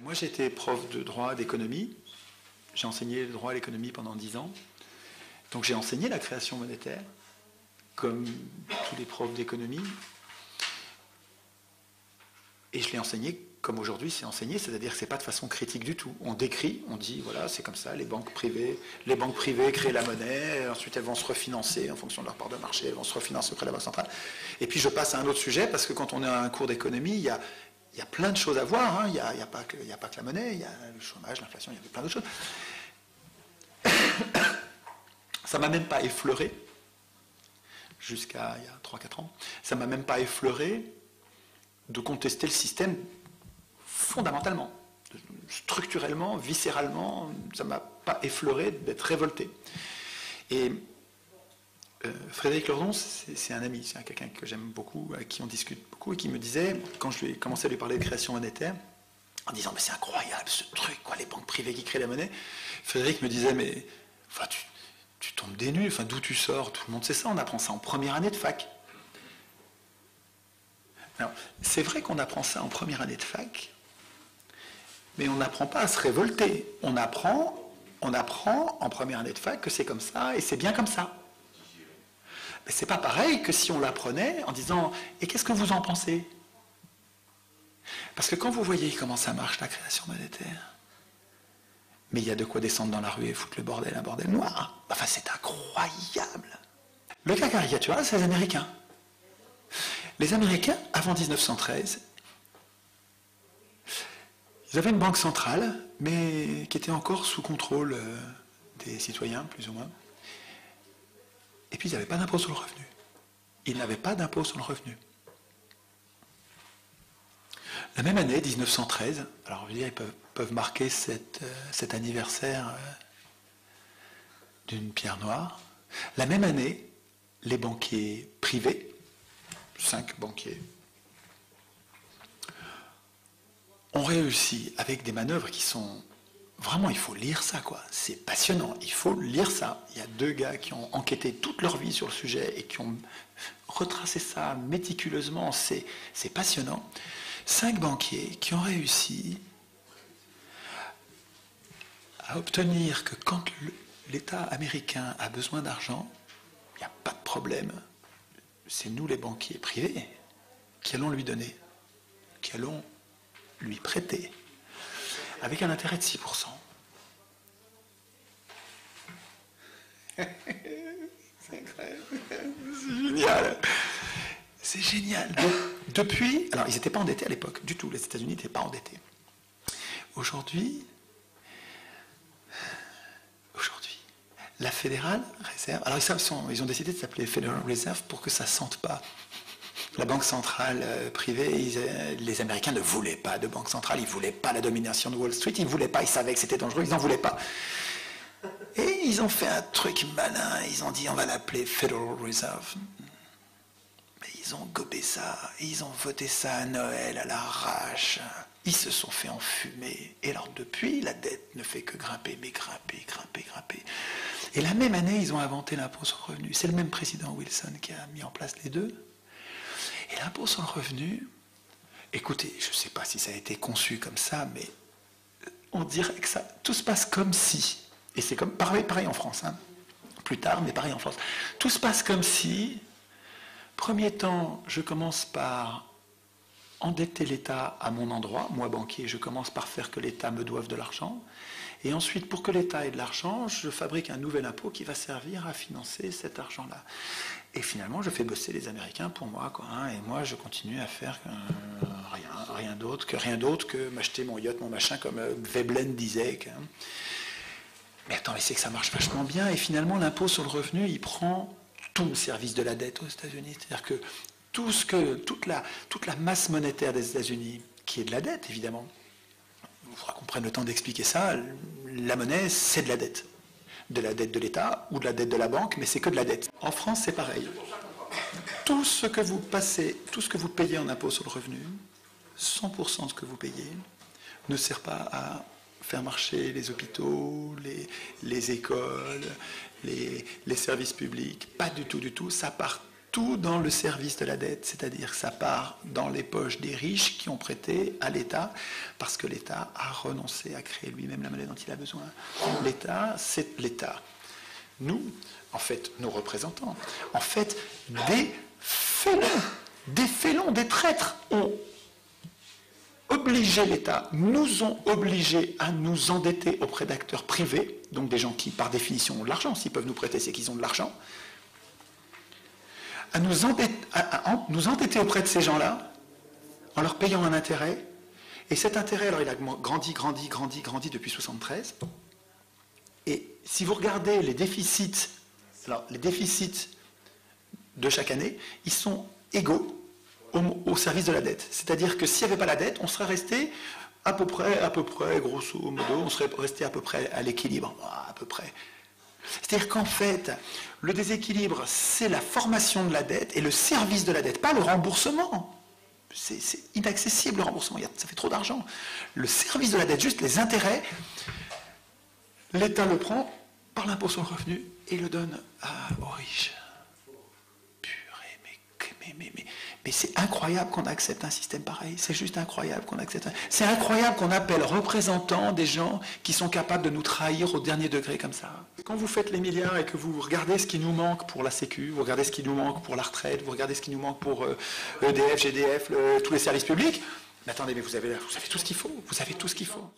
Moi, j'étais prof de droit d'économie. J'ai enseigné le droit à l'économie pendant 10 ans. Donc j'ai enseigné la création monétaire, comme tous les profs d'économie. Et je l'ai enseigné comme aujourd'hui c'est enseigné, c'est-à-dire que ce n'est pas de façon critique du tout. On décrit, on dit, voilà, c'est comme ça, les banques privées créent la monnaie, ensuite elles vont se refinancer en fonction de leur part de marché, elles vont se refinancer auprès de la Banque centrale. Et puis je passe à un autre sujet, parce que quand on est à un cours d'économie, il y a plein de choses à voir, hein. Il n'y a pas que la monnaie, il y a le chômage, l'inflation, il y a plein d'autres choses. Ça ne m'a même pas effleuré, jusqu'à il y a 3-4 ans, ça ne m'a même pas effleuré de contester le système fondamentalement, structurellement, viscéralement, ça ne m'a pas effleuré d'être révolté. Et Frédéric Lordon, c'est un ami, c'est quelqu'un que j'aime beaucoup, avec qui on discute beaucoup, et qui me disait, quand je lui ai commencé à lui parler de création monétaire, en disant, mais c'est incroyable ce truc, quoi, les banques privées qui créent la monnaie, Frédéric me disait, mais enfin, tu tombes des nues, enfin, d'où tu sors, tout le monde sait ça, on apprend ça en première année de fac. Alors, c'est vrai qu'on apprend ça en première année de fac, mais on n'apprend pas à se révolter. On apprend en première année de fac que c'est comme ça et c'est bien comme ça. Mais c'est pas pareil que si on l'apprenait en disant « Et qu'est-ce que vous en pensez ?» Parce que quand vous voyez comment ça marche la création monétaire, mais il y a de quoi descendre dans la rue et foutre le bordel, un bordel noir. Enfin, c'est incroyable. Le cas caricatural, c'est les Américains. Les Américains, avant 1913, ils avaient une banque centrale, mais qui était encore sous contrôle des citoyens, plus ou moins. Et puis, ils n'avaient pas d'impôt sur le revenu. Ils n'avaient pas d'impôt sur le revenu. La même année, 1913, alors je veux dire, ils peuvent marquer cet anniversaire d'une pierre noire. La même année, les banquiers privés, 5 banquiers, ont réussi avec des manœuvres qui sont... Vraiment, il faut lire ça, quoi. C'est passionnant, il faut lire ça. Il y a 2 gars qui ont enquêté toute leur vie sur le sujet et qui ont retracé ça méticuleusement. C'est passionnant. 5 banquiers qui ont réussi à obtenir que quand l'État américain a besoin d'argent, il n'y a pas de problème. C'est nous, les banquiers privés, qui allons lui donner, qui allons lui prêter, avec un intérêt de 6%. C'est incroyable. C'est génial. C'est génial. Donc, depuis, alors ils n'étaient pas endettés à l'époque, du tout. Les États-Unis n'étaient pas endettés. Aujourd'hui, la Fédérale Réserve, alors ils ont décidé de s'appeler Federal Reserve pour que ça ne sente pas la banque centrale privée. Les Américains ne voulaient pas de banque centrale, ils ne voulaient pas la domination de Wall Street, ils ne voulaient pas, ils savaient que c'était dangereux, ils n'en voulaient pas. Et ils ont fait un truc malin, ils ont dit on va l'appeler Federal Reserve. Mais ils ont gobé ça, ils ont voté ça à Noël à l'arrache, ils se sont fait enfumer. Et alors depuis, la dette ne fait que grimper, mais grimper. Et la même année, ils ont inventé l'impôt sur le revenu. C'est le même président Wilson qui a mis en place les deux. Et l'impôt sur le revenu, écoutez, je ne sais pas si ça a été conçu comme ça, mais on dirait que ça, tout se passe comme si, et c'est comme pareil en France, hein, plus tard, mais pareil en France, tout se passe comme si, premier temps, je commence par endetter l'État à mon endroit, moi banquier, je commence par faire que l'État me doive de l'argent, et ensuite, pour que l'État ait de l'argent, je fabrique un nouvel impôt qui va servir à financer cet argent-là. Et finalement, je fais bosser les Américains pour moi, quoi, hein, et moi, je continue à faire rien d'autre que m'acheter mon yacht, mon machin, comme Veblen disait. Mais attends, mais c'est que ça marche vachement bien, et finalement, l'impôt sur le revenu, il prend tout le service de la dette aux États-Unis. C'est-à-dire que toute la masse monétaire des États-Unis, qui est de la dette, évidemment, il faudra qu'on prenne le temps d'expliquer ça, la monnaie, c'est de la dette. De la dette de l'État ou de la dette de la banque, mais c'est que de la dette. En France, c'est pareil. Tout ce que vous payez en impôt sur le revenu, 100% de ce que vous payez, ne sert pas à faire marcher les hôpitaux, les écoles, les services publics. Pas du tout. Ça part tout dans le service de la dette, c'est-à-dire que ça part dans les poches des riches qui ont prêté à l'État, parce que l'État a renoncé à créer lui-même la monnaie dont il a besoin. L'État, c'est l'État. Nous, en fait, nos représentants, en fait, des félons, des traîtres ont obligé l'État, nous ont obligés à nous endetter auprès d'acteurs privés, donc des gens qui, par définition, ont de l'argent. S'ils peuvent nous prêter, c'est qu'ils ont de l'argent. À nous endetter auprès de ces gens-là, en leur payant un intérêt. Et cet intérêt, alors il a grandi depuis 1973. Et si vous regardez les déficits, alors les déficits de chaque année, ils sont égaux au service de la dette. C'est-à-dire que s'il n'y avait pas la dette, on serait resté à peu près, grosso modo, on serait resté à peu près à l'équilibre, à peu près. C'est-à-dire qu'en fait, le déséquilibre, c'est la formation de la dette et le service de la dette, pas le remboursement. C'est inaccessible le remboursement, ça fait trop d'argent. Le service de la dette, juste les intérêts, l'État le prend par l'impôt sur le revenu et le donne aux riches. Mais c'est incroyable qu'on accepte un système pareil. C'est juste incroyable qu'on accepte. C'est incroyable qu'on appelle représentants des gens qui sont capables de nous trahir au dernier degré comme ça. Quand vous faites les milliards et que vous regardez ce qui nous manque pour la Sécu, vous regardez ce qui nous manque pour la retraite, vous regardez ce qui nous manque pour EDF, GDF, tous les services publics, mais attendez, mais vous avez tout ce qu'il faut. Vous avez tout ce qu'il faut.